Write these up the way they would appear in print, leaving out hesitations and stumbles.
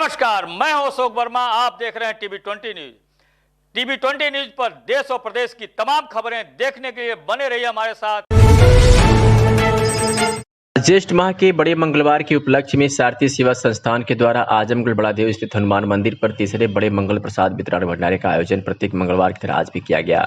नमस्कार, मैं हूं अशोक वर्मा। आप देख रहे हैं टीवी 20 न्यूज। टीवी 20 न्यूज पर देश और प्रदेश की तमाम खबरें देखने के लिए बने रहिए हमारे साथ। ज्येष्ठ माह के बड़े मंगलवार के उपलक्ष्य में सारथी सेवा संस्थान के द्वारा आजमगढ़ बड़ादेव स्थित हनुमान मंदिर पर तीसरे बड़े मंगल प्रसाद वितरण भंडारे का आयोजन प्रत्येक मंगलवार की तरह आज भी किया गया।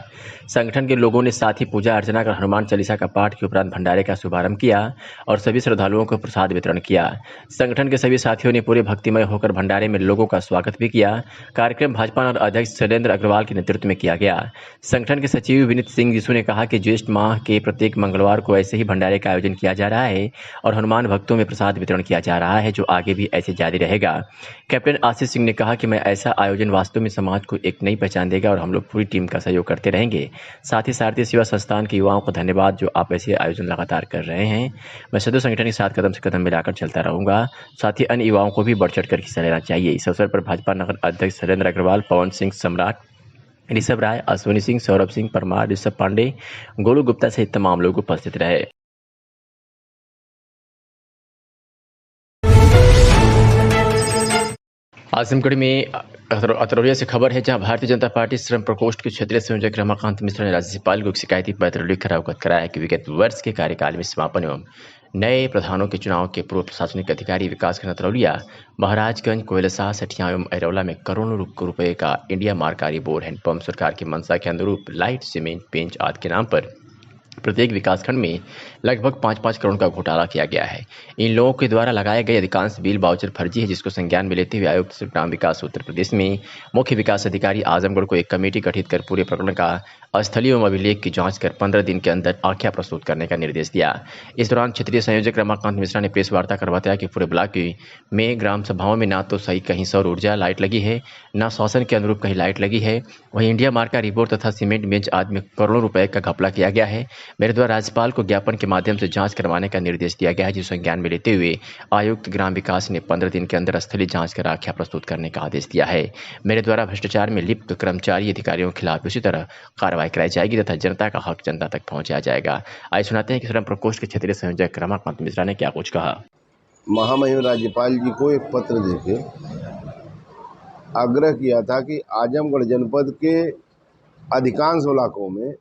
संगठन के लोगों ने साथ ही पूजा अर्चना कर हनुमान चालीसा का पाठ के उपरांत भंडारे का शुभारंभ किया और सभी श्रद्धालुओं को प्रसाद वितरण किया। संगठन के सभी साथियों ने पूरे भक्तिमय होकर भंडारे में लोगों का स्वागत भी किया। कार्यक्रम भाजपा अध्यक्ष शैलेंद्र अग्रवाल के नेतृत्व में किया गया। संगठन के सचिव विनीत सिंह यीशु ने कहा कि ज्येष्ठ माह के प्रत्येक मंगलवार को ऐसे ही भंडारे का आयोजन किया जा रहा है और हनुमान भक्तों में प्रसाद वितरण किया जा रहा है, जो आगे भी ऐसे जारी रहेगा। कैप्टन आशीष सिंह ने कहा कि मैं ऐसा आयोजन वास्तव में समाज को एक नई पहचान देगा और हम लोग पूरी टीम का सहयोग करते रहेंगे। साथ ही सारथी सेवा संस्थान के युवाओं को धन्यवाद, जो आप ऐसे आयोजन लगातार कर रहे हैं। मैं सदस्य संगठन के साथ कदम से कदम मिलाकर चलता रहूंगा। साथ ही अन्य युवाओं को भी बढ़ चढ़ कर हिस्सा लेना चाहिए। इस अवसर पर भाजपा नगर अध्यक्ष शैलेंद्र अग्रवाल, पवन सिंह सम्राट, ऋषभ राय, अश्विनी सिंह, सौरभ सिंह परमार, ऋषभ पांडे, गोलू गुप्ता सहित तमाम लोग उपस्थित रहे। आजमगढ़ में अतरौलिया से खबर है, जहां भारतीय जनता पार्टी श्रम प्रकोष्ठ के क्षेत्रीय संयोजक रमाकांत मिश्रा ने राज्यपाल को एक शिकायती पत्र लिखकर अवगत कराया कि विगत वर्ष के कार्यकाल में समापन एवं नए प्रधानों के चुनाव के पूर्व प्रशासनिक अधिकारी विकासखंड अतरौलिया, महाराजगंज, कोयलसा, सठिया एवं अरौला में करोड़ों रुपए का इंडिया मार्क बोर हैंडपंप सरकार की मंशा के अनुरूप लाइट, सीमेंट, पेंच आदि के नाम पर प्रत्येक विकासखंड में लगभग 5-5 करोड़ का घोटाला किया गया है। इन लोगों के द्वारा लगाए गए अधिकांश बिल वाउचर फर्जी है, जिसको संज्ञान में लेते हुए आयुक्त ग्राम विकास उत्तर प्रदेश में मुख्य विकास अधिकारी आजमगढ़ को एक कमेटी गठित कर पूरे प्रकरण का स्थलीय एवं अभिलेख की जांच कर 15 दिन के अंदर आख्या प्रस्तुत करने का निर्देश दिया। इस दौरान क्षेत्रीय संयोजक रमाकांत मिश्रा ने प्रेस वार्ता कर बताया कि पूरे ब्लॉक में ग्राम सभाओं में ना तो सही कहीं सौर ऊर्जा लाइट लगी है, न शासन के अनुरूप कहीं लाइट लगी है। वहीं इंडिया मार्का रिपोर्ट तथा सीमेंट बेंच आदि में करोड़ों रुपए का घपला किया गया है। मेरे द्वारा राज्यपाल को ज्ञापन के माध्यम से जांच करवाने का निर्देश दिया गया है, जिसे संज्ञान में लेते हुए आयुक्त ग्राम विकास ने 15 दिन के अंदर स्थलीय जांच कर आख्या प्रस्तुत करने का आदेश दिया है। मेरे द्वारा भ्रष्टाचार में लिप्त कर्मचारी अधिकारियों के खिलाफ उसी तरह कार्रवाई कराई जाएगी तथा जनता का हक जनता तक पहुंचाया जाएगा। आइए सुनाते हैं कि श्रम प्रकोष्ठ के क्षेत्रीय संयोजक रमाकांत मिश्रा ने क्या कुछ कहा। महामहिम राज्यपाल जी को एक पत्र देके आग्रह किया था कि आजमगढ़ जनपद के अधिकांश इलाकों में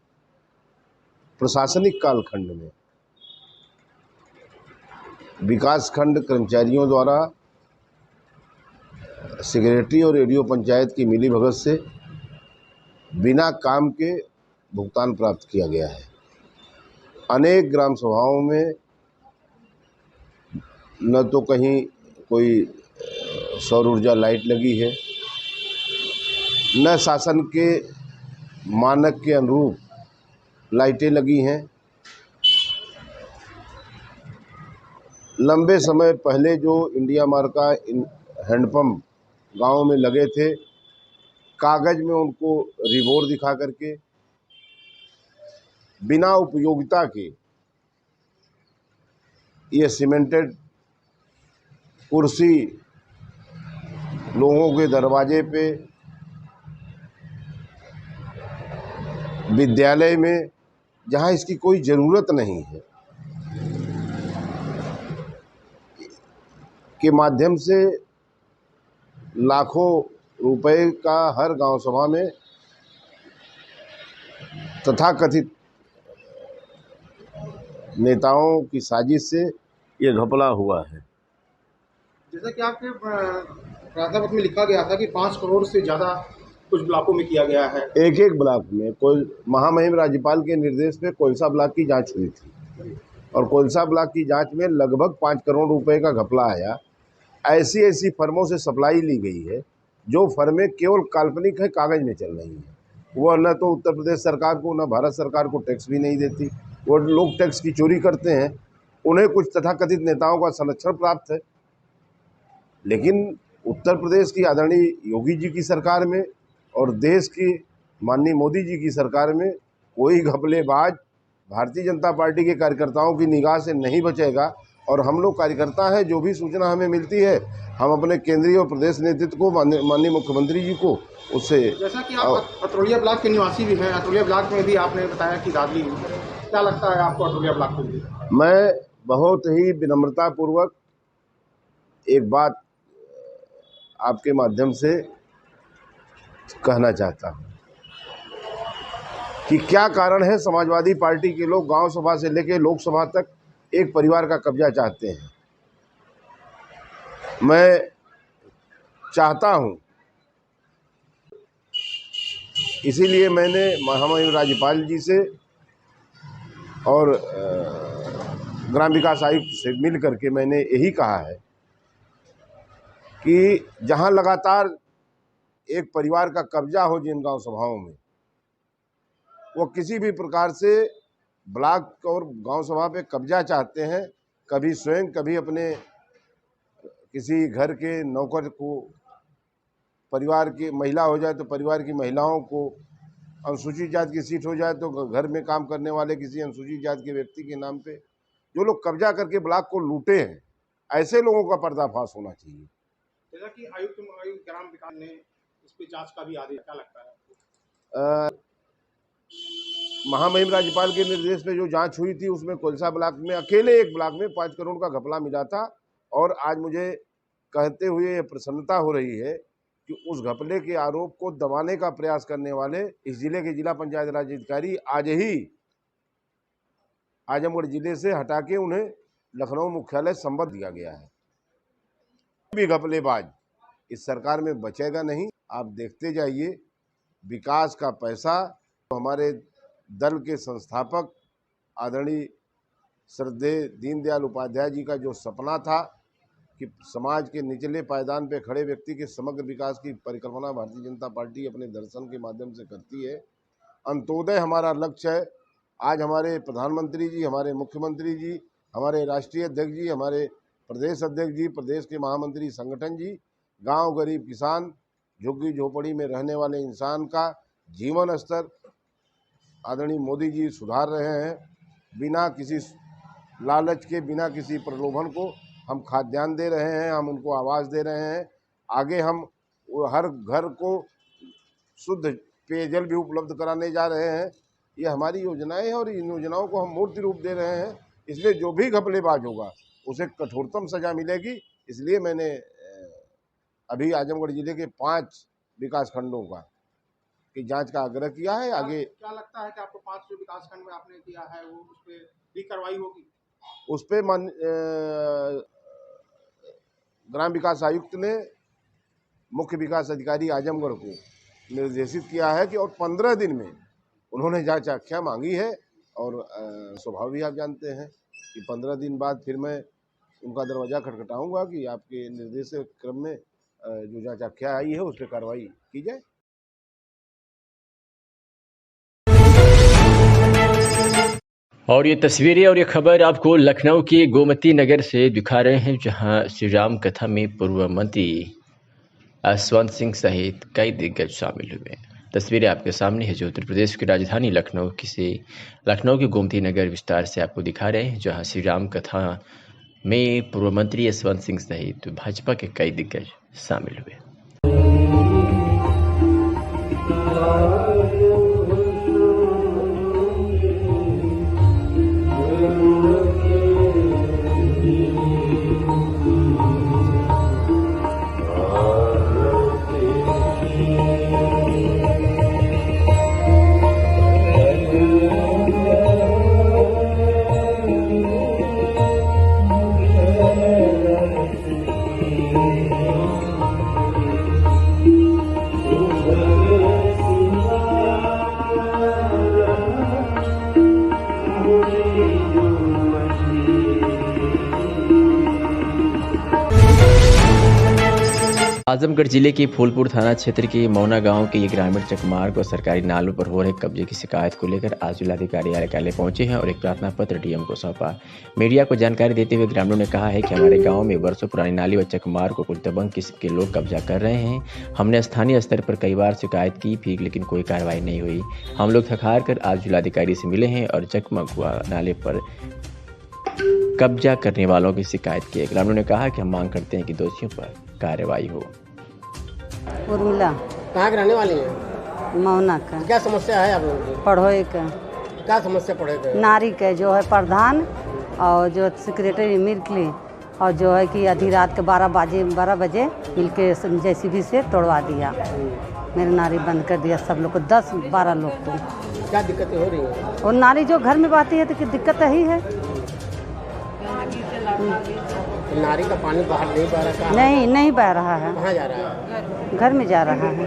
प्रशासनिक कालखंड में विकासखंड कर्मचारियों द्वारा सेक्रेटरी और रेडियो पंचायत की मिलीभगत से बिना काम के भुगतान प्राप्त किया गया है। अनेक ग्राम सभाओं में न तो कहीं कोई सौर ऊर्जा लाइट लगी है, न शासन के मानक के अनुरूप लाइटें लगी हैं। लंबे समय पहले जो इंडिया मार्का हैंडपंप गाँव में लगे थे, कागज में उनको रिबोर दिखा करके बिना उपयोगिता के ये सीमेंटेड कुर्सी लोगों के दरवाजे पे, विद्यालय में जहां इसकी कोई ज़रूरत नहीं है, के माध्यम से लाखों रुपए का हर गांव सभा में तथाकथित नेताओं की साजिश से ये घपला हुआ है। जैसा कि आपके प्रार्थना में लिखा गया था कि 5 करोड़ से ज़्यादा कुछ ब्लॉकों में किया गया है। एक ब्लॉक में कोई महामहिम राज्यपाल के निर्देश पे कोलसा ब्लॉक की जांच हुई थी और कोलसा ब्लॉक की जांच में लगभग 5 करोड़ रुपए का घपला आया। ऐसी फर्मों से सप्लाई ली गई है जो फर्में केवल काल्पनिक है, कागज में चल रही हैं। वह न तो उत्तर प्रदेश सरकार को न भारत सरकार को टैक्स भी नहीं देती। वो लोग टैक्स की चोरी करते हैं, उन्हें कुछ तथाकथित नेताओं का संरक्षण प्राप्त है। लेकिन उत्तर प्रदेश की आदरणीय योगी जी की सरकार में और देश की माननीय मोदी जी की सरकार में कोई घपलेबाज भारतीय जनता पार्टी के कार्यकर्ताओं की निगाह से नहीं बचेगा। और हम लोग कार्यकर्ता हैं, जो भी सूचना हमें मिलती है हम अपने केंद्रीय और प्रदेश नेतृत्व को, माननीय मुख्यमंत्री जी को उससे। जैसा कि आप अतरौलिया ब्लॉक के निवासी भी हैं, अतरौलिया ब्लॉक में भी आपने बताया कि दादली, क्या लगता है आपको अतरौलिया ब्लॉक के लिए? मैं बहुत ही विनम्रतापूर्वक एक बात आपके माध्यम से कहना चाहता हूँ कि क्या कारण है समाजवादी पार्टी के लोग गांव सभा से लेकर लोकसभा तक एक परिवार का कब्जा चाहते हैं। मैं चाहता हूं, इसीलिए मैंने महामहिम राज्यपाल जी से और ग्राम विकास आयुक्त से मिल करके मैंने यही कहा है कि जहां लगातार एक परिवार का कब्जा हो जिन गांव सभाओं में, वो किसी भी प्रकार से ब्लॉक और गांव सभा पे कब्जा चाहते हैं, कभी स्वयं, कभी अपने किसी घर के नौकर को, परिवार की महिला हो जाए तो परिवार की महिलाओं को, अनुसूचित जाति की सीट हो जाए तो घर में काम करने वाले किसी अनुसूचित जाति के व्यक्ति के नाम पे जो लोग कब्जा करके ब्लॉक को लूटे हैं, ऐसे लोगों का पर्दाफाश होना चाहिए। जैसा कि आयुक्त ग्राम विकास ने इस पे जांच का भी आदेश, क्या लगता है आपको? महामहिम राज्यपाल के निर्देश में जो जांच हुई थी उसमें कोलसा ब्लॉक में अकेले एक ब्लॉक में 5 करोड़ का घपला मिला था, और आज मुझे कहते हुए ये प्रसन्नता हो रही है कि उस घपले के आरोप को दबाने का प्रयास करने वाले इस जिले के जिला पंचायत राज अधिकारी आज ही आजमगढ़ जिले से हटा के उन्हें लखनऊ मुख्यालय संबद्ध दिया गया है। भी घपलेबाज इस सरकार में बचेगा नहीं। आप देखते जाइए, विकास का पैसा हमारे दल के संस्थापक आदरणीय श्रद्धेय दीनदयाल उपाध्याय जी का जो सपना था कि समाज के निचले पायदान पे खड़े व्यक्ति के समग्र विकास की परिकल्पना भारतीय जनता पार्टी अपने दर्शन के माध्यम से करती है। अंत्योदय हमारा लक्ष्य है। आज हमारे प्रधानमंत्री जी, हमारे मुख्यमंत्री जी, हमारे राष्ट्रीय अध्यक्ष जी, हमारे प्रदेश अध्यक्ष जी, प्रदेश के महामंत्री संगठन जी, गांव गरीब किसान, झुग्गी झोपड़ी में रहने वाले इंसान का जीवन स्तर आदरणीय मोदी जी सुधार रहे हैं। बिना किसी लालच के, बिना किसी प्रलोभन को हम खाद्यान्न दे रहे हैं, हम उनको आवास दे रहे हैं। आगे हम हर घर को शुद्ध पेयजल भी उपलब्ध कराने जा रहे हैं। ये हमारी योजनाएं हैं और इन योजनाओं को हम मूर्ति रूप दे रहे हैं। इसलिए जो भी घपलेबाज होगा उसे कठोरतम सजा मिलेगी। इसलिए मैंने अभी आजमगढ़ जिले के 5 विकास खंडों का की जांच का आग्रह किया है। आगे क्या लगता है कि आपको 5 विकास खंड में आपने किया है वो उस पर भी कार्रवाई होगी? उस पर ग्राम विकास आयुक्त ने मुख्य विकास अधिकारी आजमगढ़ को निर्देशित किया है कि और 15 दिन में उन्होंने जांच आख्या मांगी है। और स्वभाव भी आप जानते हैं कि 15 दिन बाद फिर मैं उनका दरवाज़ा खटखटाऊंगा कि आपके निर्देश के क्रम में जो जांच आख्या आई है उस पर कार्रवाई की जाए। और ये तस्वीरें और ये खबर आपको लखनऊ के गोमती नगर से दिखा रहे हैं, जहां श्री राम कथा में पूर्व मंत्री यशवंत सिंह सहित कई दिग्गज शामिल हुए। तस्वीरें आपके सामने है जो उत्तर प्रदेश की राजधानी लखनऊ के गोमती नगर विस्तार से आपको दिखा रहे हैं, जहां श्री राम कथा में पूर्व मंत्री यशवंत सिंह सहित भाजपा के कई दिग्गज शामिल हुए। आजमगढ़ जिले के फूलपुर थाना क्षेत्र के मौना गांव के ये ग्रामीण चकमार्ग और सरकारी नालों पर हो रहे कब्जे की शिकायत को लेकर आज जिलाधिकारी कार्यालय पहुंचे हैं और एक प्रार्थना पत्र डीएम को सौंपा। मीडिया को जानकारी देते हुए ग्रामीणों ने कहा है कि हमारे गांव में वर्षों पुरानी नाली व चकमार्ग को कुछ दबंग किस्म के लोग कब्जा कर रहे हैं। हमने स्थानीय स्तर पर कई बार शिकायत की थी, लेकिन कोई कार्रवाई नहीं हुई। हम लोग थक हार कर आज जिलाधिकारी से मिले हैं और चकमकुआ नाले पर कब्जा करने वालों की शिकायत की है। ग्रामीणों ने कहा कि हम मांग करते हैं कि दोषियों पर कार्रवाई हो। उर्मिला कहाँ के रहने वाली हैं? मौना का। क्या समस्या है आप लोगों की? पढ़ोए का। क्या समस्या पढ़े गए? नारी के जो है प्रधान और जो सेक्रेटरी मिर्कली और जो है कि आधी रात के 12 बजे मिलके JCB से तोड़वा दिया। मेरे नाली बंद कर दिया सब लोग को, 10-12 लोग को। क्या दिक्कतें हो रही हैं? और नाली जो घर में बहती है तो कि दिक्कत ही है। तो नाली का पानी बाहर नहीं बह रहा है? नहीं बह रहा है। कहाँ जा रहा है? घर में जा रहा है।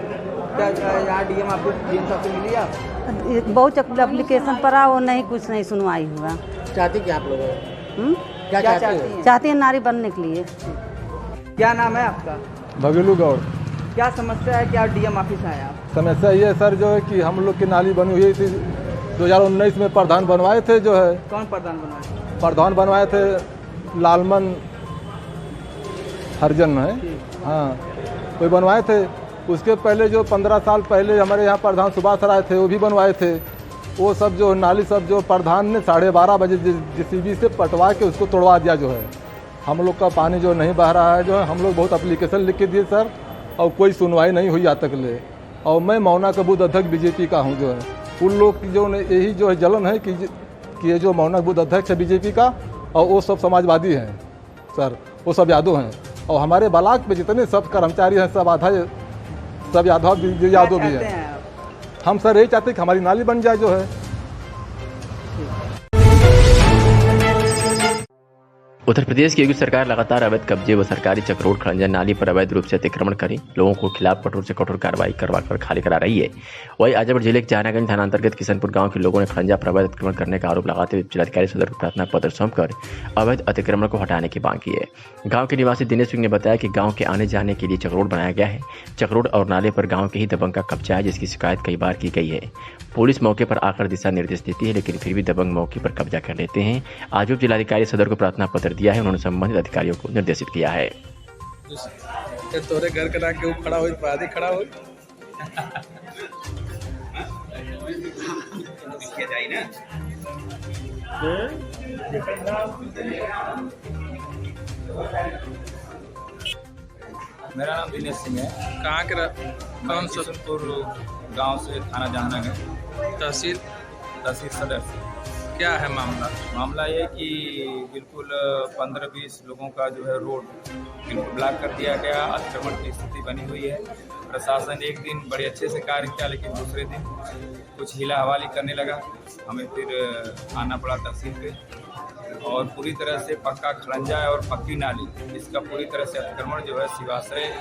क्या यहाँ डीएम आपको डीएम साहब से मिली आप? बहुत एप्लीकेशन पर आ, वो नहीं कुछ नहीं सुनवाई हुआ। चाहती क्या आप लोग? क्या चाहती हैं? चाहती है नाली बनने के लिए। क्या नाम है आपका? भगेलू गौड़। क्या समस्या है, क्या डीएम ऑफिस आए आप? समस्या ये है सर जो है कि हम लोग की नाली बनी हुई थी 2019 में, प्रधान बनवाए थे जो है। कौन प्रधान बनवाए? प्रधान बनवाए थे लालमन हरिजन है, हाँ कोई बनवाए थे। उसके पहले जो 15 साल पहले हमारे यहाँ प्रधान सुभाष राय थे, वो भी बनवाए थे। वो सब जो नाली सब जो प्रधान ने 12:30 बजे JCB से पटवा के उसको तोड़वा दिया जो है। हम लोग का पानी जो नहीं बह रहा है जो है, हम लोग बहुत एप्लीकेशन लिख के दिए सर, और कोई सुनवाई नहीं हुई आज तक ले। और मैं मौना का बूथ अध्यक्ष BJP का हूँ जो है। उन लोग की जो यही जो है जलन है कि ये जो मौना बूथ अध्यक्ष है BJP का, और वो सब समाजवादी हैं सर, वो सब यादव हैं। और हमारे ब्लॉक पे जितने सब कर्मचारी हैं सब आधा सब यादव भी हैं। हम सर यही चाहते हैं कि हमारी नाली बन जाए जो है। उत्तर प्रदेश की योगी सरकार लगातार अवैध कब्जे व सरकारी चक्रोड खड़ंजा नाली पर अवैध रूप से अतिक्रमण कर लोगों को खिलाफ कठोर से कठोर कार्रवाई करवाकर खाली करा रही है। वहीं आजमगढ़ जिले के चाहनागंज थाना अंतर्गत किशनपुर गांव के लोगों ने खड़ंजा पर अवैध अतिक्रमण करने का आरोप लगाते हुए जिलाधिकारी सदर को प्रार्थना पत्र सौंपकर अवैध अतिक्रमण को हटाने की मांग की है। गाँव के निवासी दिनेश सिंह ने बताया कि गाँव के आने जाने के लिए चक्रोड बनाया गया है। चक्रोड और नाले पर गाँव के ही दबंग का कब्जा है, जिसकी शिकायत कई बार की गई है। पुलिस मौके पर आकर दिशा निर्देश देती है, लेकिन फिर भी दबंग मौके पर कब्जा कर लेते हैं। आज भी जिलाधिकारी सदर को प्रार्थना पत्र दिया है। उन्होंने संबंधित अधिकारियों को निर्देशित किया है। तोरे घर करा के खड़ा हो आदि खड़ा हो मेरा नाम दिनेश सिंह है। कहाँ के कौन सा गांव से थाना जहानागंज, तहसील सदर से। क्या है मामला? ये कि बिल्कुल 15-20 लोगों का जो है रोड बिल्कुल ब्लॉक कर दिया गया। अतिक्रमण की स्थिति बनी हुई है। प्रशासन एक दिन बड़े अच्छे से कार्य किया, लेकिन दूसरे दिन कुछ हिला हवाली करने लगा। हमें फिर आना पड़ा तहसील पे, और पूरी तरह से पक्का खड़ंजा और पक्की नाली, इसका पूरी तरह से अतिक्रमण जो है शिवाश्रय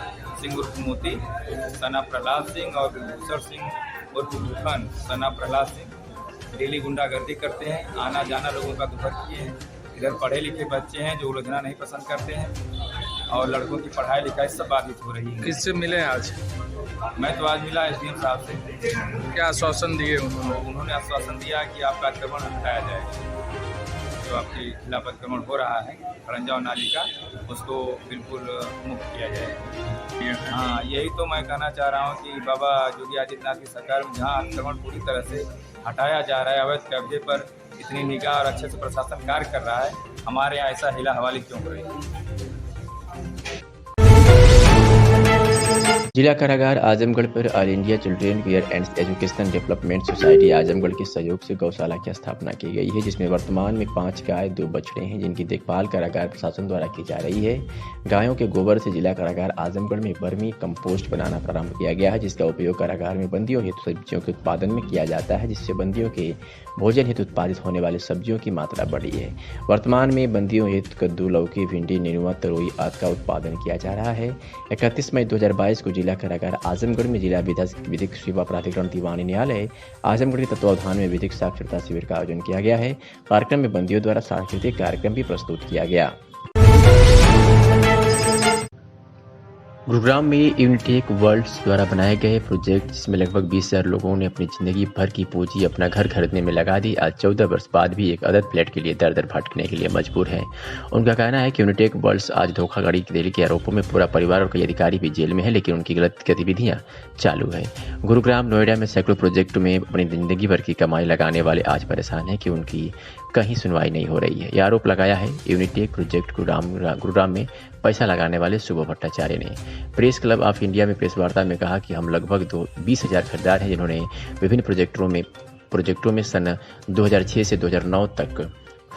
सिंह उर्फ मोती, सना प्रहलाद सिंह और भूषण सिंह उर्फ भूखन सना प्रहलाद सिंह डेली गुंडागर्दी करते हैं। आना जाना लोगों का दुभर किए हैं। इधर पढ़े लिखे बच्चे हैं जो उलझना नहीं पसंद करते हैं, और लड़कों की पढ़ाई लिखाई सब बाधित हो रही है। किससे मिले आज? मैं तो आज मिला SDM साहब से। क्या आश्वासन दिए उन्होंने आश्वासन दिया कि आपका अतिक्रमण हटाया जाएगा। जो आपके खिलाफ अतिक्रमण हो रहा है खड़ंजा और नाली का, उसको बिल्कुल मुक्त किया जाएगा। हाँ, यही तो मैं कहना चाह रहा हूँ कि बाबा योगी आदित्यनाथ की सरकार में जहाँ अतिक्रमण पूरी तरह से हटाया जा रहा है, अवैध कब्जे पर इतनी निगाह और अच्छे से प्रशासन कार्य कर रहा है, हमारे यहाँ ऐसा हिला हवाली क्यों हो रही है? जिला कारागार आजमगढ़ पर All India children care and education development society Azamgarh के सहयोग से गौशाला की स्थापना की गई है, जिसमें वर्तमान में 5 गाय 2 बछड़े हैं, जिनकी देखभाल कारागार प्रशासन द्वारा की जा रही है। गायों के गोबर से जिला कारागार आजमगढ़ में वर्मी कंपोस्ट बनाना प्रारंभ किया गया है, जिसका उपयोग कारागार में बंदियों हेतु सब्जियों के उत्पादन में किया जाता है, जिससे बंदियों के भोजन हेतु उत्पादित होने वाले सब्जियों की मात्रा बढ़ी है। वर्तमान में बंदियों हेतु कद्दू, लौकी, भिंडी, नेनुआ, तरोई आदि का उत्पादन किया जा रहा है। 31 मई 2022 को जिला कारागार आजमगढ़ में जिला विधिक सेवा प्राधिकरण दीवानी न्यायालय आजमगढ़ के तत्वावधान में विधिक साक्षरता शिविर का आयोजन किया गया है। कार्यक्रम में बंदियों द्वारा सांस्कृतिक कार्यक्रम भी प्रस्तुत किया गया। गुरुग्राम में यूनिटेक वर्ल्ड्स द्वारा बनाए गए प्रोजेक्ट, जिसमें लगभग 20,000 लोगों ने अपनी जिंदगी भर की पूंजी अपना घर खरीदने में लगा दी, आज 14 वर्ष बाद भी एक अदद फ्लैट के लिए दर दर भटकने के लिए मजबूर है। उनका कहना है कि यूनिटेक वर्ल्ड्स आज धोखाधड़ी के आरोपों में पूरा परिवार और कई अधिकारी भी जेल में है, लेकिन उनकी गलत गतिविधियां चालू है। गुरुग्राम, नोएडा में सैकड़ों प्रोजेक्टों में अपनी जिंदगी भर की कमाई लगाने वाले आज परेशान हैं कि उनकी कहीं सुनवाई नहीं हो रही है। यह आरोप लगाया है यूनिटेक प्रोजेक्ट गुरुग्राम में पैसा लगाने वाले शुभ भट्टाचार्य ने। प्रेस क्लब ऑफ इंडिया में प्रेस वार्ता में कहा कि हम लगभग 20,000 खरीदार हैं, जिन्होंने विभिन्न प्रोजेक्टों में सन 2006 से 2009 तक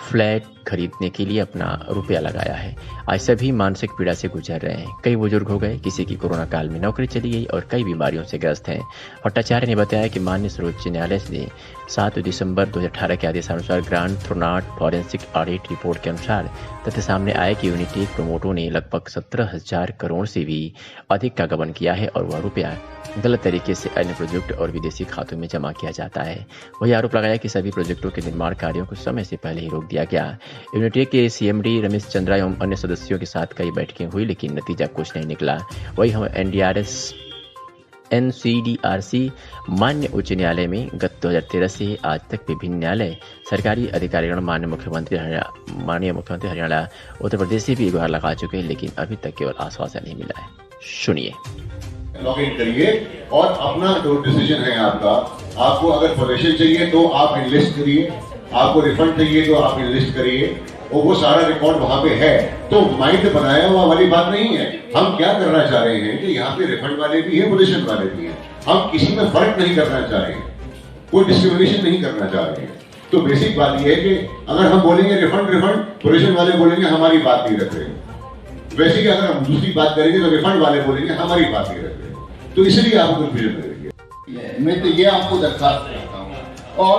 फ्लैट खरीदने के लिए अपना रुपया लगाया है। आज सभी मानसिक पीड़ा से गुजर रहे हैं। कई बुजुर्ग हो गए, किसी की कोरोना काल में नौकरी चली गई और कई बीमारियों से ग्रस्त हैं। भट्टाचार्य ने बताया कि माननीय सर्वोच्च न्यायालय ने 7 दिसंबर 2018 के आदेशानुसार ग्रांड थ्रोनाट फॉरेंसिक ऑडिट रिपोर्ट के अनुसार तथ्य सामने आया कि यूनिटेक प्रमोटरों ने लगभग 17,000 करोड़ से भी अधिक का गबन किया है और वह रुपया गलत तरीके से अन्य प्रोजेक्ट और विदेशी खातों में जमा किया जाता है। वही आरोप लगाया कि सभी प्रोजेक्टों के निर्माण कार्यों को समय से पहले ही रोक दिया गया। यूनिटेक के सीएमडी रमेश चंद्रा एवं अन्य सदस्यों के साथ कई बैठकें हुई, लेकिन नतीजा कुछ नहीं निकला। वही हम NCDRC मान्य उच्च न्यायालय में गत 2013 से आज तक विभिन्न न्यायालय, सरकारी अधिकारीगण माननीय मुख्यमंत्री हरियाणा, उत्तर प्रदेश से भी गुहार लगा चुके हैं, लेकिन अभी तक केवल आश्वासन नहीं मिला है। सुनिए। लॉग इन करिए और अपना जो डिसीजन है आपका, आपको अगर प्रोविजन चाहिए तो आप इनलिस्ट करिए, आपको रिफंड चाहिए तो आप इनलिस्ट करिए और वो सारा रिकॉर्ड वहां पे है। तो माइंड बनाया हुआ वाली बात नहीं है। हम क्या करना चाह रहे हैं कि यहाँ पे रिफंड वाले भी हैं, पोजीशन वाले भी हैं। हम किसी में फर्क नहीं करना चाह रहे हैं, कोई डिस्क्रिमिनेशन नहीं करना चाह रहे हैं। तो बेसिक बात यह है कि अगर हम बोलेंगे रिफंड, पोजीशन वाले बोलेंगे हमारी बात नहीं रख रहे। वैसे कि अगर हम दूसरी बात करेंगे तो रिफंड वाले बोलेंगे हमारी बात नहीं रख रहे। तो इसलिए आपको कंफ्यूजन करेंगे। मैं तो ये आपको दरखास्त करता हूँ। और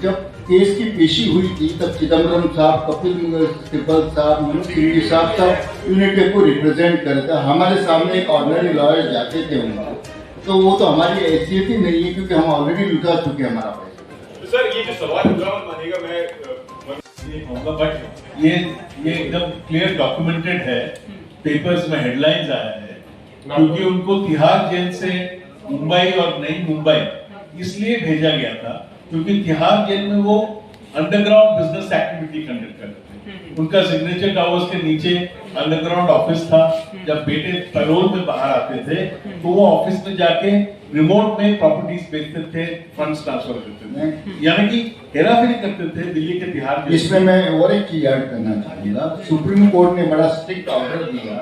जब केस की पेशी हुई थी तब चिदम्बरम साहब, कपिल सिब्बल साहब, मनोज सिंह साहब सब यूनिटेक को रिप्रेजेंट कर रहे थे। हमारे सामने एक ऑर्डिनरी लॉयर जाते थे उनको, तो वो तो हमारी हैसियत ही नहीं है क्योंकि हम ऑलरेडी लुटा चुके हैं हमारा पैसा। तो सर ये जो सवाल होगा मानेगा मैं होगा, बट ये एकदम क्लियर डॉक्यूमेंटेड है, पेपर्स में हेडलाइंस आया है, क्योंकि उनको तिहाड़ जेल से मुंबई और नई मुंबई इसलिए भेजा गया था क्योंकि तिहाड़ जेल में वो अंडरग्राउंड बिजनेस एक्टिविटी कंडक्ट करते थे। उनका सिग्नेचर टावर्स के नीचे अंडरग्राउंड ऑफिस था। जब बेटे पैरोल में बाहर आते थे तो वो ऑफिस में जाके रिमोट में प्रॉपर्टीज बेचते थे, फंड्स ट्रांसफर करते थे, यानी कि हेराफेरी करते थे दिल्ली के तिहाड़ जेल। इसमें मैं और एक चीज ऐड करना चाहूंगा। सुप्रीम कोर्ट ने बड़ा स्ट्रिक्ट ऑर्डर दिया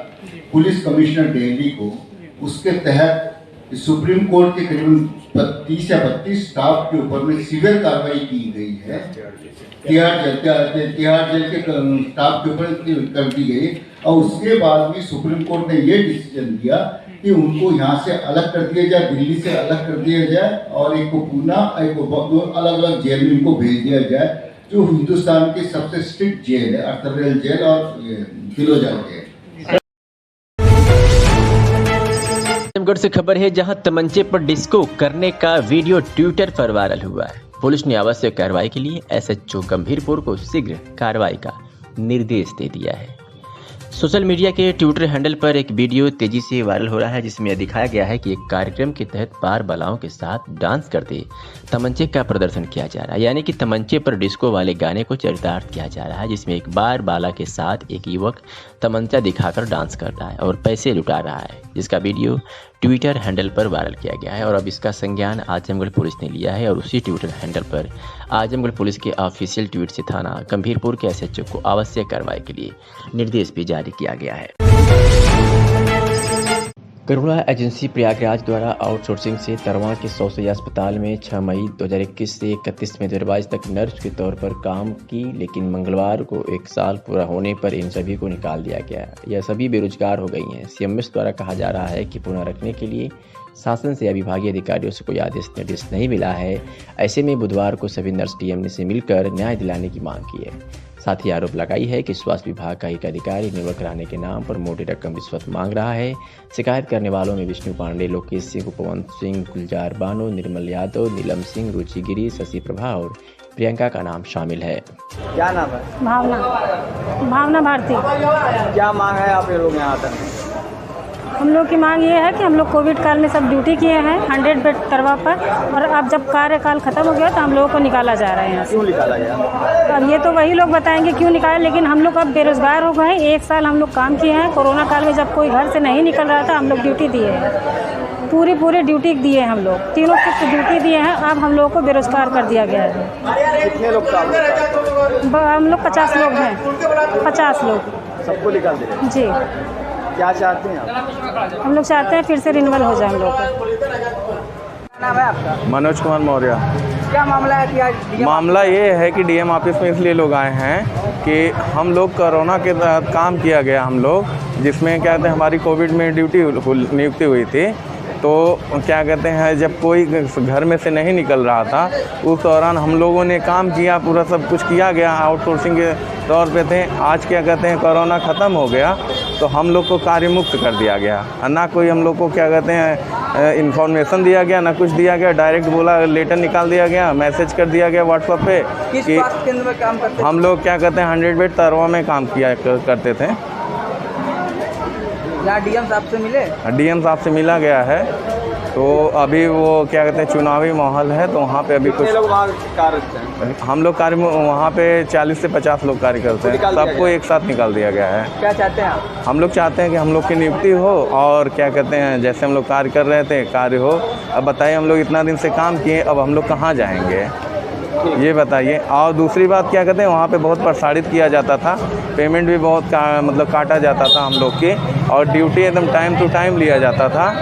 पुलिस कमिश्नर दिल्ली को। उसके तहत सुप्रीम कोर्ट के करीबन 30 या 32 स्टाफ के ऊपर में सिविल कार्रवाई की गई है। तिहाड़ जेल के स्टाफ के ऊपर कर दी गई और उसके बाद में सुप्रीम कोर्ट ने ये डिसीजन दिया कि उनको यहाँ से अलग कर दिया जाए, दिल्ली से अलग कर दिया जाए और एक को पूना, एक को अलग अलग जेल में इनको भेज दिया जाए, जो हिंदुस्तान की सबसे स्ट्रिक्ट जेल है, अर्थरेल जेल और फिरोजा जेल। आजमगढ़ से खबर है, जहां तमंचे पर डिस्को करने का वीडियो ट्विटर पर वायरल हुआ है। पुलिस ने आवश्यक कार्रवाई के लिए SHO गंभीरपुर को शीघ्र कार्रवाई का निर्देश दे दिया है। सोशल मीडिया के ट्विटर हैंडल पर एक वीडियो तेजी से वायरल हो रहा है, जिसमें यह दिखाया गया है कि एक कार्यक्रम के तहत बार बालाओं के साथ डांस करते तमंचे का प्रदर्शन किया जा रहा है, यानी कि तमंचे पर डिस्को वाले गाने को चरितार्थ किया जा रहा है, जिसमें एक बार बाला के साथ एक युवक तमंचा दिखाकर डांस कर रहा है और पैसे लुटा रहा है, जिसका वीडियो ट्विटर हैंडल पर वायरल किया गया है। और अब इसका संज्ञान आजमगढ़ पुलिस ने लिया है और उसी ट्विटर हैंडल पर आजमगढ़ पुलिस के ऑफिशियल ट्वीट से थाना गंभीरपुर के SHO को आवश्यक कार्रवाई के लिए निर्देश भी जारी किया गया है। करुणा एजेंसी प्रयागराज द्वारा आउटसोर्सिंग से तरवा के 100 अस्पताल में 6 मई 2021 से 31 मई 2022 तक नर्स के तौर पर काम की, लेकिन मंगलवार को 1 साल पूरा होने पर इन सभी को निकाल दिया गया। यह सभी बेरोजगार हो गई हैं। CMS द्वारा कहा जा रहा है कि पुनः रखने के लिए शासन से या विभागीय अधिकारियों से कोई आदेश निर्देश नहीं मिला है। ऐसे में बुधवार को सभी नर्स DMD से मिलकर न्याय दिलाने की मांग की है। साथ ही आरोप लगाई है कि स्वास्थ्य विभाग का एक अधिकारी नियुक्त कराने के नाम पर मोटी रकम रिश्वत मांग रहा है। शिकायत करने वालों में विष्णु पांडे, लोकेश सिंह, उपवन सिंह, गुलजार बानो, निर्मल यादव, नीलम सिंह, रुचि गिरी, शशि प्रभा और प्रियंका का नाम शामिल है। क्या नाम है? भावना भारती। क्या मांग है आप लोग यहाँ तक? हम लोग की मांग ये है कि हम लोग कोविड काल में सब ड्यूटी किए हैं 100 बेड तरवा पर, और अब जब कार्यकाल खत्म हो गया तो हम लोगों को निकाला जा रहा है यहाँ से। क्यों निकाला गया? अब ये तो वही लोग बताएंगे क्यों निकाला, लेकिन हम लोग अब बेरोजगार हो गए हैं। 1 साल हम लोग काम किए हैं। कोरोना काल में जब कोई घर से नहीं निकल रहा था, हम लोग ड्यूटी दिए हैं, पूरी ड्यूटी दिए हैं। हम लोग 3 शिफ्ट ड्यूटी दिए हैं। अब हम लोगों को बेरोजगार कर दिया गया है। कितने लोग काम करते हैं? हम लोग 50 लोग हैं। 50 लोग सबको निकाल दिया जी। क्या चाहते हैं आप? हम लोग चाहते हैं फिर से रिन्यूअल हो जाए हम लोग का। नाम है आपका? मनोज कुमार मौर्य। क्या मामला है कि आज DM मामला ये है कि डीएम ऑफिस में इसलिए लोग आए हैं कि हम लोग कोरोना के तहत काम किया गया हम लोग, जिसमें क्या कहते हैं हमारी कोविड में नियुक्ति हुई थी। तो क्या कहते हैं जब कोई घर में से नहीं निकल रहा था उस दौरान हम लोगों ने काम किया, पूरा सब कुछ किया गया, आउटसोर्सिंग के तौर पे थे। आज क्या कहते हैं कोरोना ख़त्म हो गया तो हम लोग को कार्य मुक्त कर दिया गया। ना कोई हम लोग को क्या कहते हैं इन्फॉर्मेशन दिया गया, ना कुछ दिया गया, डायरेक्ट बोला लेटर निकाल दिया गया, मैसेज कर दिया गया व्हाट्सएप पे। किस स्वास्थ्य केंद्र में काम करते? हम लोग क्या कहते हैं 100 बेड तरवा में काम किया करते थे। यहाँ डीएम साहब से मिले? डीएम साहब से मिला गया है। तो अभी वो क्या कहते हैं चुनावी माहौल है तो वहाँ पे अभी कुछ लोग वहाँ कार्य करते हैं? हम लोग कार्य वहाँ पे 40 से 50 लोग कार्य करते हैं, सबको एक साथ निकाल दिया गया है। क्या चाहते हैं आप? हम लोग चाहते हैं कि हम लोग की नियुक्ति हो और क्या कहते हैं जैसे हम लोग कार्य कर रहे थे कार्य हो। अब बताइए हम लोग इतना दिन से काम किए, अब हम लोग कहाँ जाएंगे ये बताइए। और दूसरी बात क्या कहते हैं वहाँ पे बहुत प्रसारित किया जाता था, पेमेंट भी बहुत मतलब काटा जाता था हम लोग के, और ड्यूटी एकदम टाइम टू टाइम लिया जाता था।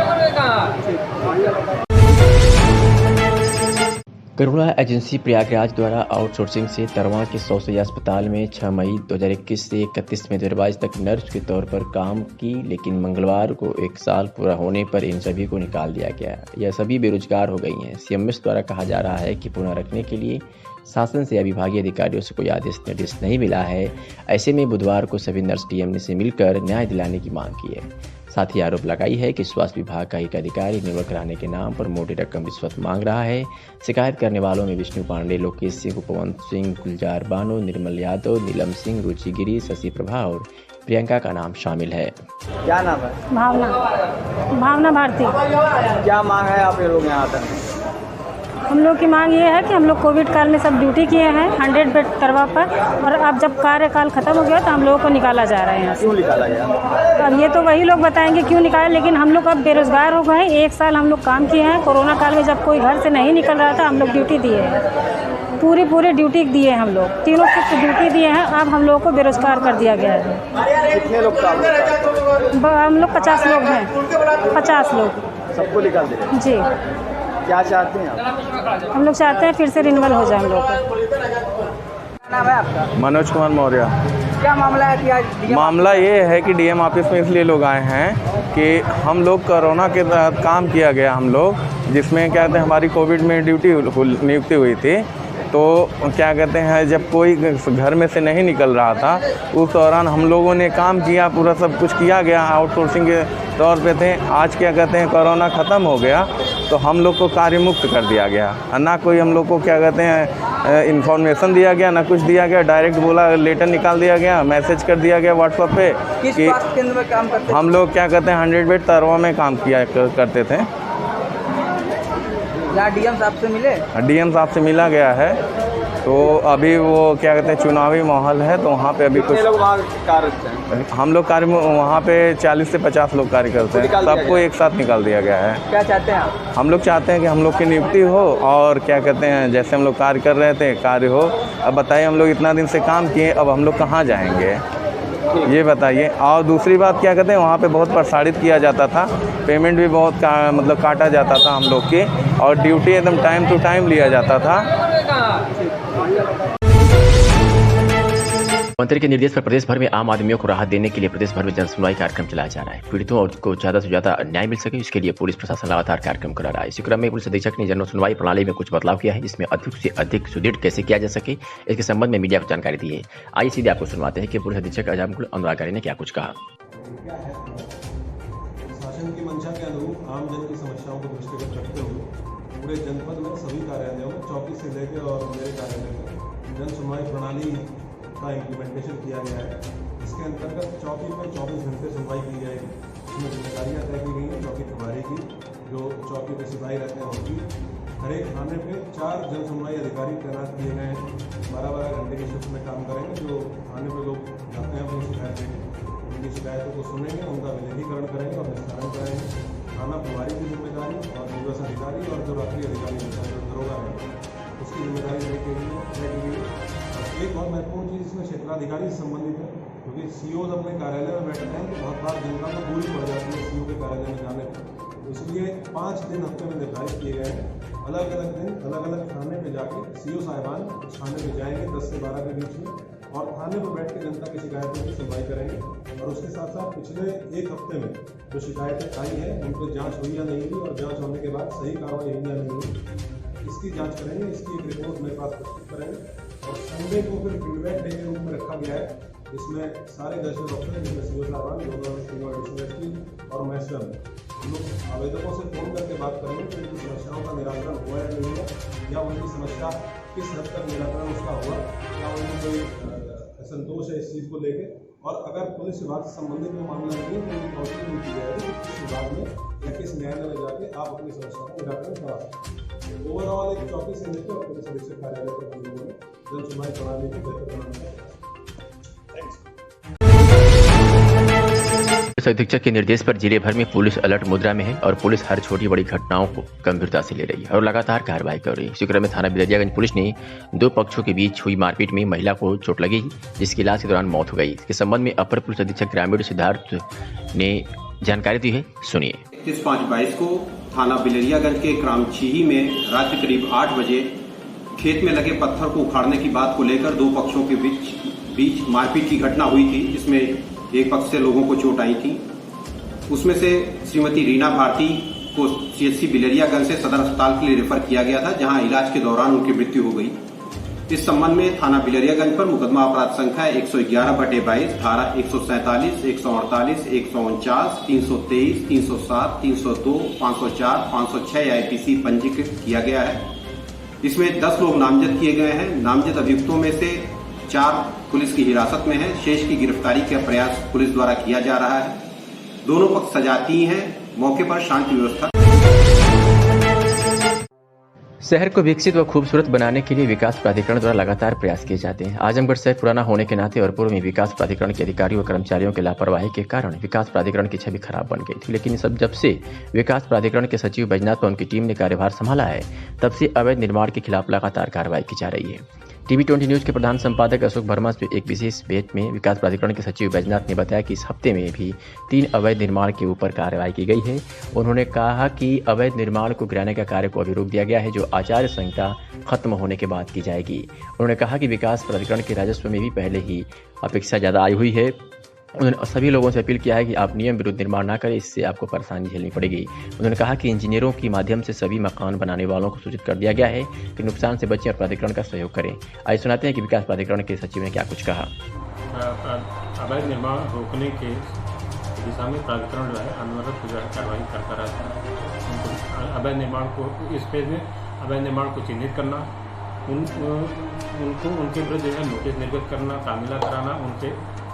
कोरोना एजेंसी प्रयागराज द्वारा आउटसोर्सिंग से तरवा के 100 से अस्पताल में 6 मई 2021 से 31 मई 2022 तक नर्स के तौर पर काम की, लेकिन मंगलवार को 1 साल पूरा होने पर इन सभी को निकाल दिया गया। यह सभी बेरोजगार हो गई हैं। सीएमएस द्वारा कहा जा रहा है कि पुनः रखने के लिए शासन से या विभागीय अधिकारियों से कोई आदेश निर्देश नहीं मिला है। ऐसे में बुधवार को सभी नर्स डीएम से मिलकर न्याय दिलाने की मांग की है। साथ ही आरोप लगाई है कि स्वास्थ्य विभाग का एक अधिकारी नियुक्त कराने के नाम पर मोटी रकम रिश्वत मांग रहा है। शिकायत करने वालों में विष्णु पांडे, लोकेश सिंह, उपवन सिंह, गुलजार बानो, निर्मल यादव, नीलम सिंह, रुचि गिरी, शशि प्रभा और प्रियंका का नाम शामिल है। क्या नाम है? भावना भारती। क्या मांग है आप लोग यहाँ तक? हम लोग की मांग ये है कि हम लोग कोविड काल में सब ड्यूटी किए हैं 100 बेड तरवा पर, और अब जब कार्यकाल ख़त्म हो गया तो हम लोगों को निकाला जा रहा है यहाँ से। क्यों निकाला गया? अब ये तो वही लोग बताएंगे क्यों निकाले, लेकिन हम लोग अब बेरोजगार हो गए। 1 साल हम लोग काम किए हैं। कोरोना काल में जब कोई घर से नहीं निकल रहा था हम लोग ड्यूटी दिए हैं, पूरी ड्यूटी दिए हैं। हम लोग तीनों शिफ्ट ड्यूटी दिए हैं। अब हम लोगों को बेरोजगार कर दिया गया है। कितने लोग काम करते हैं? हम लोग 50 लोग हैं। 50 लोग सबको निकाल दिया जी। क्या चाहते हैं आप? हम लोग चाहते हैं फिर से रिन्यूअल हो जाए हम लोग का। नाम है आपका? मनोज कुमार मौर्य। क्या मामला है कि आज DM मामला ये है कि डीएम ऑफिस में इसलिए लोग आए हैं कि हम लोग कोरोना के तहत काम किया गया हम लोग, जिसमें क्या कहते हैं हमारी कोविड में नियुक्ति हुई थी। तो क्या कहते हैं जब कोई घर में से नहीं निकल रहा था उस दौरान हम लोगों ने काम किया, पूरा सब कुछ किया गया, आउटसोर्सिंग के तौर पे थे। आज क्या कहते हैं कोरोना ख़त्म हो गया तो हम लोग को कार्य मुक्त कर दिया गया। ना कोई हम लोग को क्या कहते हैं इन्फॉर्मेशन दिया गया, ना कुछ दिया गया, डायरेक्ट बोला लेटर निकाल दिया गया, मैसेज कर दिया गया व्हाट्सएप पे। किस स्वास्थ्य केंद्र में काम करते? हम लोग क्या कहते हैं 100 बेड तरवा में काम किया करते थे। यहाँ डीएम साहब से मिले? डीएम साहब से मिला गया है। तो अभी वो क्या कहते हैं चुनावी माहौल है तो वहाँ पे अभी कुछ लोग वहाँ कार्य करते हैं? हम लोग कार्य वहाँ पे 40 से 50 लोग कार्य करते हैं, सबको एक साथ निकाल दिया गया है। क्या चाहते हैं आप? हम लोग चाहते हैं कि हम लोग की नियुक्ति हो और क्या कहते हैं जैसे हम लोग कार्य कर रहे थे कार्य हो। अब बताइए हम लोग इतना दिन से काम किए, अब हम लोग कहाँ जाएंगे ये बताइए। और दूसरी बात क्या कहते हैं वहाँ पे बहुत प्रसारित किया जाता था, पेमेंट भी बहुत मतलब काटा जाता था हम लोग के, और ड्यूटी एकदम टाइम टू टाइम लिया जाता था। मंत्री के निर्देश पर प्रदेश भर में आम आदमियों को राहत देने के लिए प्रदेश भर में जन सुनवाई कार्यक्रम चलाया जा रहा है। पीड़ितों को ज्यादा से ज्यादा न्याय मिल सके इसके लिए पुलिस प्रशासन लगातार कार्यक्रम करा रहा है। इसी क्रम में पुलिस अधीक्षक ने जन सुनवाई प्रणाली में कुछ बदलाव किया है, जिसमें अधिक से अधिक सुदृढ़ कैसे किया जा सके इसके संबंध में मीडिया को जानकारी दी है। आइए सीधे आपको सुनवाते हैं कि पुलिस अधीक्षक अजामुल अनुरागारी ने क्या कुछ कहा। शासन की मंशा के अनुरूप आम जन की समस्याओं को दृष्टिगत रखते हुए पूरे जनपद में सभी कार्यालयों में चौकी से लेकर और मेरे कार्यालय में जन सुनवाई प्रणाली का इम्प्लीमेंटेशन किया गया है। इसके अंतर्गत चौकी पर 24 घंटे सुनवाई की जाएगी। इसमें जिम्मेदारियाँ तय की गई हैं चौकी प्रभारी की, जो चौकी पर सिपाही रहते हैं उनकी। हर एक थाने पे 4 जन सुनवाई अधिकारी तैनात किए गए हैं। 12-12 घंटे की शिफ्ट में काम करेंगे, जो थाने पे लोग जाते हैं अपनी शिकायतें, उनकी शिकायतों को सुनेंगे, उनका विलेखीकरण करेंगे और निस्तारण कराएंगे। थाना प्रभारी की जिम्मेदारी और दिवस अधिकारी और जो रात्रि अधिकारी होता है जो दरोगा है उसकी जिम्मेदारी तय की गई है। एक बहुत महत्वपूर्ण चीज़ इसमें क्षेत्राधिकारी से संबंधित है, क्योंकि सीओ अपने कार्यालय में बैठते हैं तो बहुत बार जनता को दूरी पड़ जाती है सीओ के कार्यालय में जाने पर। इसलिए 5 दिन हफ्ते में निर्धारित किए गए हैं। अलग अलग दिन अलग अलग थाने पे जाके सीओ साहिबान उस थाने में जाएंगे 10 से 12 के बीच में, और थाने पर बैठ के जनता की शिकायतों की सुनवाई करेंगे। और उसके साथ साथ पिछले 1 हफ्ते में जो शिकायतें आई हैं उन पर जाँच हुई या नहीं हुई, और जाँच होने के बाद सही कार्रवाई हुई या नहीं हुई, इसकी जाँच करेंगे। इसकी एक रिपोर्ट मेरे पास प्रस्तुत करेंगे। और संडे को फिर फीडबैक डे के रूप में रखा गया है, इसमें सारे गैजेट डॉक्टर जिसमें सीओ साहबान, दोनों एडिशनल एसपी और मैं स्वयं हम लोग आवेदकों से फ़ोन करके बात करेंगे कि उनकी समस्याओं का निराकरण हुआ या नहीं हुआ, या उनकी समस्या किस हद तक निराकरण उसका हुआ, या उन्हें कोई असंतोष है इस चीज़ को लेके। और अगर पुलिस विभाग से संबंधित में मामला नहीं है तो उनकी काउंसलिंग की जाएगी कि किस विभाग में या किस न्यायालय में जाके आप अपनी समस्या का निराकरण करा सकते हैं। ओवरऑल एक चौकी से लेकर और पुलिस अधीक्षक कार्यालय के हम लोगों ने जन सुनवाई प्रणाली को बेहतर बनाने का पुलिस अधीक्षक के निर्देश पर जिले भर में पुलिस अलर्ट मुद्रा में है और पुलिस हर छोटी बड़ी घटनाओं को गंभीरता से ले रही है और लगातार कार्रवाई कर रही है। इसी क्रम में थाना बिलरियागंज पुलिस ने 2 पक्षों के बीच हुई मारपीट में महिला को चोट लगी, जिसकी इलाज के दौरान मौत हो गई। इसके संबंध में अपर पुलिस अधीक्षक ग्रामीण सिद्धार्थ ने जानकारी दी है, सुनिए। 31/5/22 को थाना बिलरियागंज के ग्राम चीही में रात करीब 8 बजे खेत में लगे पत्थर को उखाड़ने की बात को लेकर 2 पक्षों के बीच मारपीट की घटना हुई थी, जिसमें एक पक्ष से लोगों को चोट आई थी। उसमें से श्रीमती रीना भारती को सीएचसी बिलरियागंज से सदर अस्पताल के लिए रेफर किया गया था, जहां इलाज के दौरान उनकी मृत्यु हो गई। इस संबंध में थाना बिलरियागंज पर मुकदमा अपराध संख्या 111/22, धारा 147, 148, 149, 323, 307, 302, 504, 506 आईपीसी पंजीकृत किया गया है। इसमें 10 लोग नामजद किए गए हैं। नामजद अभियुक्तों में से 4 पुलिस की हिरासत में है। शेष की गिरफ्तारी का प्रयास पुलिस द्वारा किया जा रहा है। दोनों पक्ष सजातीय हैं। मौके पर शांति व्यवस्था। शहर को विकसित व खूबसूरत बनाने के लिए विकास प्राधिकरण द्वारा लगातार प्रयास किए जाते हैं। आजमगढ़ शहर पुराना होने के नाते और पूर्व में विकास प्राधिकरण के अधिकारियों व कर्मचारियों के लापरवाही के कारण विकास प्राधिकरण की छवि खराब बन गई थी। लेकिन जब से विकास प्राधिकरण के सचिव बैजनाथ व उनकी टीम ने कार्यभार संभाला है, तब से अवैध निर्माण के खिलाफ लगातार कार्रवाई की जा रही है। टीवी 20 न्यूज के प्रधान संपादक अशोक वर्मा से एक विशेष भेंट में विकास प्राधिकरण के सचिव बैजनाथ ने बताया कि इस हफ्ते में भी 3 अवैध निर्माण के ऊपर कार्रवाई की गई है। उन्होंने कहा कि अवैध निर्माण को गिराने का कार्य को अभी रोक दिया गया है, जो आचार संहिता खत्म होने के बाद की जाएगी। उन्होंने कहा कि विकास प्राधिकरण के राजस्व में भी पहले ही अपेक्षा ज़्यादा आई हुई है। उन्होंने सभी लोगों से अपील किया है कि आप नियम विरुद्ध निर्माण ना करें, इससे आपको परेशानी झेलनी पड़ेगी। उन्होंने कहा कि इंजीनियरों के माध्यम से सभी मकान बनाने वालों को सूचित कर दिया गया है कि नुकसान से बचें और प्राधिकरण का सहयोग करें। आइए सुनाते हैं कि विकास प्राधिकरण के सचिव ने क्या कुछ कहा। अवैध निर्माण रोकने के दिशा में प्राधिकरण जो है अनवरत जो है कार्रवाई करता रहता है। अवैध निर्माण को इस पेज में अवैध निर्माण को चिन्हित करना, उनको उनके विरुद्ध जो है नोटिस निर्गत करना, तामीला कराना,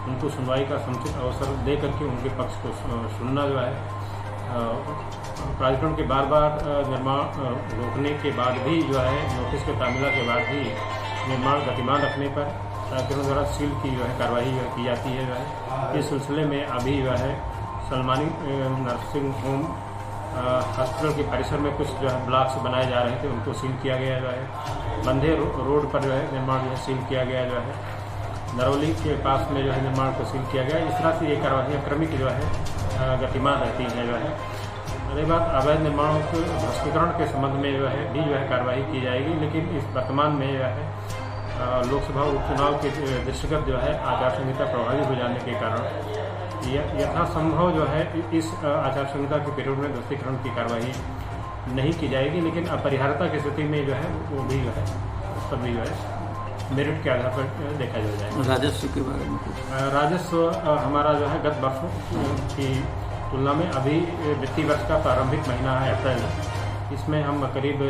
उनको सुनवाई का समुचित अवसर दे करके उनके पक्ष को सुनना जो है। प्राधिकरण के बार बार निर्माण रोकने के बाद भी जो है नोटिस के तामीला के बाद भी निर्माण गतिमान रखने पर प्राधिकरण द्वारा सील की जो है कार्रवाई की जाती है। जो है इस सिलसिले में अभी जो है सलमानी नर्सिंग होम हॉस्पिटल के परिसर में कुछ जो है ब्लॉक्स बनाए जा रहे थे, उनको सील किया गया जो है। बंधे रोड पर जो है निर्माण जो है सील किया गया जो है। नरौली के पास में जो है निर्माण को सील किया गया। इस तरह से ये कार्रवाइयाँ क्रमिक जो है गतिमान रहती हैं जो है। रही बात अवैध निर्माणों के ध्वस्तीकरण के संबंध में जो है भी जो है कार्रवाई की जाएगी, लेकिन इस वर्तमान में जो है लोकसभा उपचुनाव के दृष्टिगत जो है आचार संहिता प्रभावी हो जाने के कारण यथासंभव जो है इस आचार संहिता के पीरियड में ध्वस्तीकरण की कार्रवाई नहीं की जाएगी, लेकिन अपरिहार्यता की स्थिति में जो है वो भी जो है उस पर भी जो है मेरिट के आधार पर देखा जाएगा। राजस्व के बारे में राजस्व हमारा जो है गत वर्षों की तुलना में अभी वित्तीय वर्ष का प्रारंभिक महीना है अप्रैल, इसमें हम करीब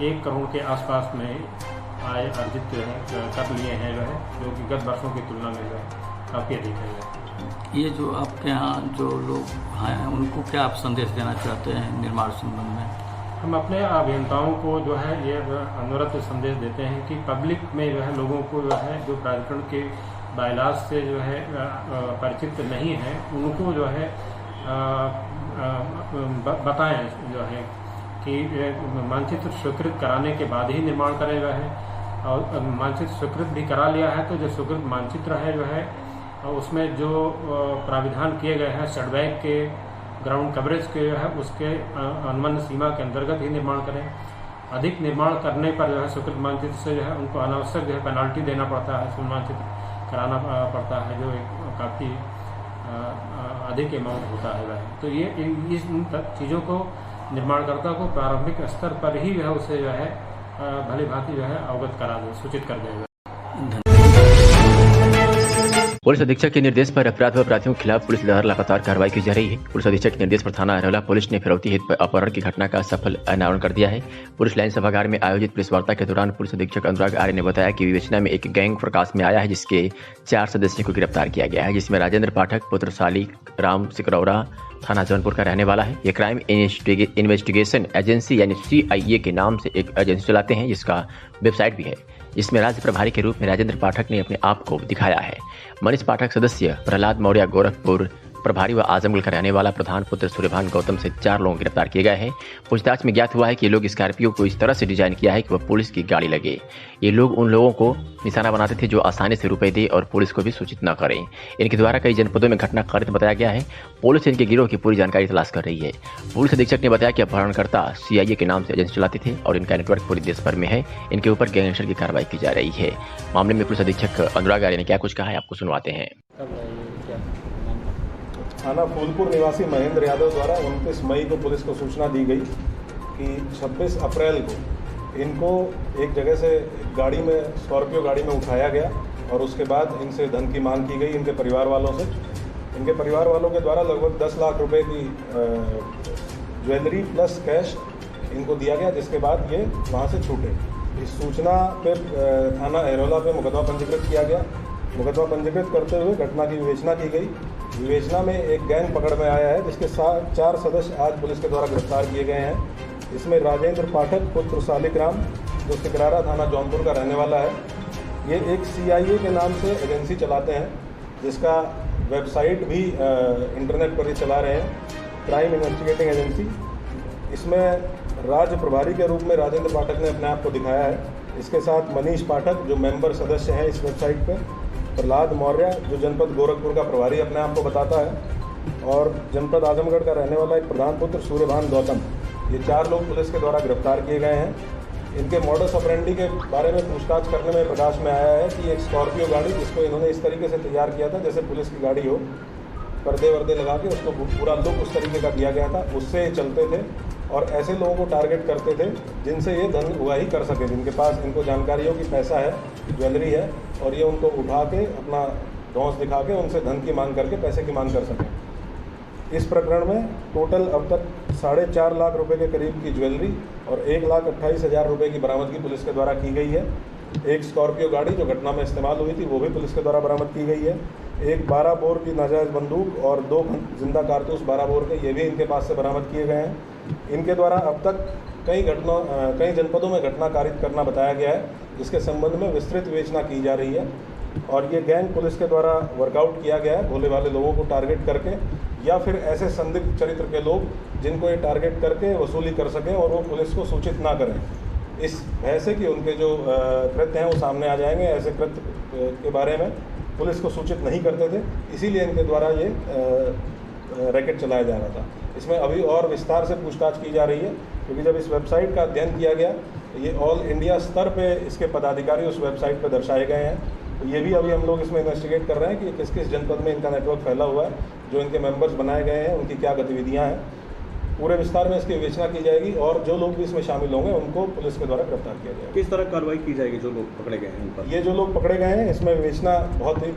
1 करोड़ के आसपास में आय अर्जित कर लिए हैं जो है, जो कि गत वर्षों की तुलना में जो है काफ़ी अधिक है। ये जो आपके यहाँ जो लोग हैं उनको क्या आप संदेश देना चाहते हैं निर्माण संबंध में? हम अपने अभियंताओं को जो है ये अनवरत संदेश देते हैं कि पब्लिक में जो है लोगों को जो है जो प्राधिकरण के बायलाज से जो है परिचित नहीं है, उनको जो है बताएं जो है कि मानचित्र स्वीकृत कराने के बाद ही निर्माण करें जो है। और मानचित्र स्वीकृत भी करा लिया है तो जो स्वीकृत मानचित्र है जो है उसमें जो प्राविधान किए गए हैं सेटबैक के ग्राउंड कवरेज के है उसके अनुमान सीमा के अंतर्गत ही निर्माण करें। अधिक निर्माण करने पर जो है स्वीकृत मानचित्र से जो है उनको अनावश्यक जो है पेनाल्टी देना पड़ता है, मानचित्र कराना पड़ता है, जो काफ़ी अधिक अमाउंट होता है वह। तो ये इस चीज़ों को निर्माणकर्ता को प्रारंभिक स्तर पर ही जो है उसे जो है भली भांति जो है अवगत करा दे, सूचित कर देगा। पुलिस अधीक्षक के निर्देश पर अपराध व अपराधियों के खिलाफ पुलिस द्वारा लगातार कार्रवाई की जा रही है। पुलिस अधीक्षक के निर्देश पर थाना अरौला पुलिस ने फिरौती हित अपहरण की घटना का सफल अनावरण कर दिया है। पुलिस लाइन सभागार में आयोजित प्रेस वार्ता के दौरान पुलिस अधीक्षक अनुराग आर्य ने बताया कि विवेचना में एक गैंग प्रकाश में आया है, जिसके 4 सदस्यों को गिरफ्तार किया गया है, जिसमें राजेंद्र पाठक पुत्र साली राम सिकरौरा थाना जौनपुर का रहने वाला है। ये क्राइम इन्वेस्टिगेशन एजेंसी यानी CIA के नाम से एक एजेंसी चलाते हैं, जिसका वेबसाइट भी है, जिसमें राज्य प्रभारी के रूप में राजेंद्र पाठक ने अपने आप को दिखाया है। मनीष पाठक सदस्य, प्रहलाद मौर्य गोरखपुर प्रभारी व आजमगढ़ का रहने वाला प्रधान पुत्र सूर्यभान गौतम से 4 लोग गिरफ्तार किए गए हैं। पूछताछ में ज्ञात हुआ है कि ये लोग स्कॉर्पियो को इस तरह से डिजाइन किया है कि वह पुलिस की गाड़ी लगे। ये लोग उन लोगों को निशाना बनाते थे जो आसानी से रुपए दे और पुलिस को भी सूचित न करें। इनके द्वारा कई जनपदों में घटना कारित बताया गया है। पुलिस इनके गिरोह की पूरी जानकारी तलाश कर रही है। पुलिस अधीक्षक ने बताया कि अपहरणकर्ता CIA के नाम से एजेंसी चलाते थे और इनका नेटवर्क पूरे देश भर में है। इनके ऊपर गैंगस्टर की कार्रवाई की जा रही है। मामले में पुलिस अधीक्षक अनुराग आर्य ने क्या कुछ कहा है, आपको सुनवाते हैं। थाना फूलपुर निवासी महेंद्र यादव द्वारा 29 मई को पुलिस को सूचना दी गई कि 26 अप्रैल को इनको एक जगह से गाड़ी में स्कॉर्पियो गाड़ी में उठाया गया और उसके बाद इनसे धन की मांग की गई इनके परिवार वालों से। इनके परिवार वालों के द्वारा लगभग 10 लाख रुपए की ज्वेलरी प्लस कैश इनको दिया गया, जिसके बाद ये वहाँ से छूटे। इस सूचना पे थाना अरौला पे मुकदमा पंजीकृत किया गया। मुकदमा पंजीकृत करते हुए घटना की विवेचना की गई। विवेचना में एक गैंग पकड़ में आया है, जिसके 4 सदस्य आज पुलिस के द्वारा गिरफ्तार किए गए हैं। इसमें राजेंद्र पाठक पुत्र सालिक राम जो सिकरारा थाना जौनपुर का रहने वाला है। ये एक CIA के नाम से एजेंसी चलाते हैं, जिसका वेबसाइट भी इंटरनेट पर ही चला रहे हैं, क्राइम इन्वेस्टिगेटिंग एजेंसी। इसमें राज्य प्रभारी के रूप में राजेंद्र पाठक ने अपने आप को दिखाया है। इसके साथ मनीष पाठक जो मेंबर सदस्य हैं इस वेबसाइट पर, प्रहलाद मौर्य जो जनपद गोरखपुर का प्रभारी अपने आप को बताता है, और जनपद आजमगढ़ का रहने वाला एक प्रधान पुत्र सूर्यभान गौतम। ये 4 लोग पुलिस के द्वारा गिरफ्तार किए गए हैं। इनके मॉडस ऑपरेंडी के बारे में पूछताछ करने में प्रकाश में आया है कि एक स्कॉर्पियो गाड़ी जिसको इन्होंने इस तरीके से तैयार किया था जैसे पुलिस की गाड़ी हो, पर्दे वर्दे लगा के उसको पूरा लुक उस तरीके का दिया गया था, उससे चलते थे और ऐसे लोगों को टारगेट करते थे जिनसे ये धन उगाही कर सके, जिनके पास इनको जानकारी हो कि पैसा है, ज्वेलरी है, और ये उनको उठा के अपना धौंस दिखा के उनसे धन की मांग करके पैसे की मांग कर सकें। इस प्रकरण में टोटल अब तक 4.5 लाख रुपए के करीब की ज्वेलरी और 1,28,000 रुपये की बरामदगी पुलिस के द्वारा की गई है। एक स्कॉर्पियो गाड़ी जो घटना में इस्तेमाल हुई थी वो भी पुलिस के द्वारा बरामद की गई है। एक 12 बोर की नाजायज़ बंदूक और 2 जिंदा कारतूस 12 बोर के ये भी इनके पास से बरामद किए गए हैं। इनके द्वारा अब तक कई जनपदों में घटना कारित करना बताया गया है, जिसके संबंध में विस्तृत विवेचना की जा रही है। और ये गैंग पुलिस के द्वारा वर्कआउट किया गया है भोले वाले लोगों को टारगेट करके, या फिर ऐसे संदिग्ध चरित्र के लोग जिनको ये टारगेट करके वसूली कर सकें और वो पुलिस को सूचित ना करें, इस भय से कि उनके जो कृत्य हैं वो सामने आ जाएंगे। ऐसे कृत्य के बारे में पुलिस को सूचित नहीं करते थे, इसीलिए इनके द्वारा ये रैकेट चलाया जा रहा था। इसमें अभी और विस्तार से पूछताछ की जा रही है, क्योंकि जब इस वेबसाइट का अध्ययन किया गया तो ये ऑल इंडिया स्तर पे इसके पदाधिकारी उस वेबसाइट पर दर्शाए गए हैं। तो ये भी अभी हम लोग इसमें इन्वेस्टिगेट कर रहे हैं कि किस किस जनपद में इनका नेटवर्क फैला हुआ है, जो इनके मेंबर्स बनाए गए हैं, उनकी क्या गतिविधियाँ हैं। पूरे विस्तार में इसकी विवेचना की जाएगी और जो लोग भी इसमें शामिल होंगे उनको पुलिस के द्वारा गिरफ्तार किया जाएगा। किस तरह कार्रवाई की जाएगी जो लोग पकड़े गए हैं इन पर? ये जो लोग पकड़े गए हैं इसमें विवेचना बहुत ही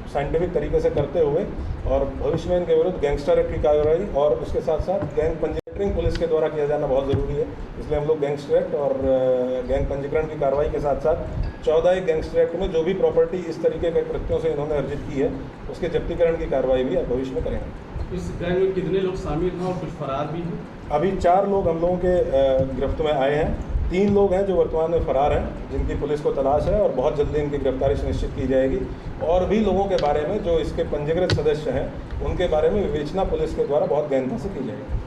साइंटिफिक तरीके से करते हुए और भविष्य में इनके विरुद्ध गैंगस्टर एक्ट की कार्रवाई और उसके साथ साथ गैंग पंजीकरण पुलिस के द्वारा किया जाना बहुत ज़रूरी है। इसलिए हम लोग गैंगस्टर एक्ट और गैंग पंजीकरण की कार्रवाई के साथ साथ 14 गैंगस्टर एक्ट में जो भी प्रॉपर्टी इस तरीके के कृत्यों से इन्होंने अर्जित की है उसके जब्तीकरण की कार्रवाई भी भविष्य में करेंगे। इस गैंग में कितने लोग शामिल हैं और कुछ फरार भी हैं? अभी 4 लोग हम लोगों के गिरफ्त में आए हैं। 3 लोग हैं जो वर्तमान में फरार हैं, जिनकी पुलिस को तलाश है और बहुत जल्दी इनकी गिरफ्तारी सुनिश्चित की जाएगी। और भी लोगों के बारे में जो इसके पंजीकृत सदस्य हैं उनके बारे में विवेचना पुलिस के द्वारा बहुत गहनता से की जाएगी।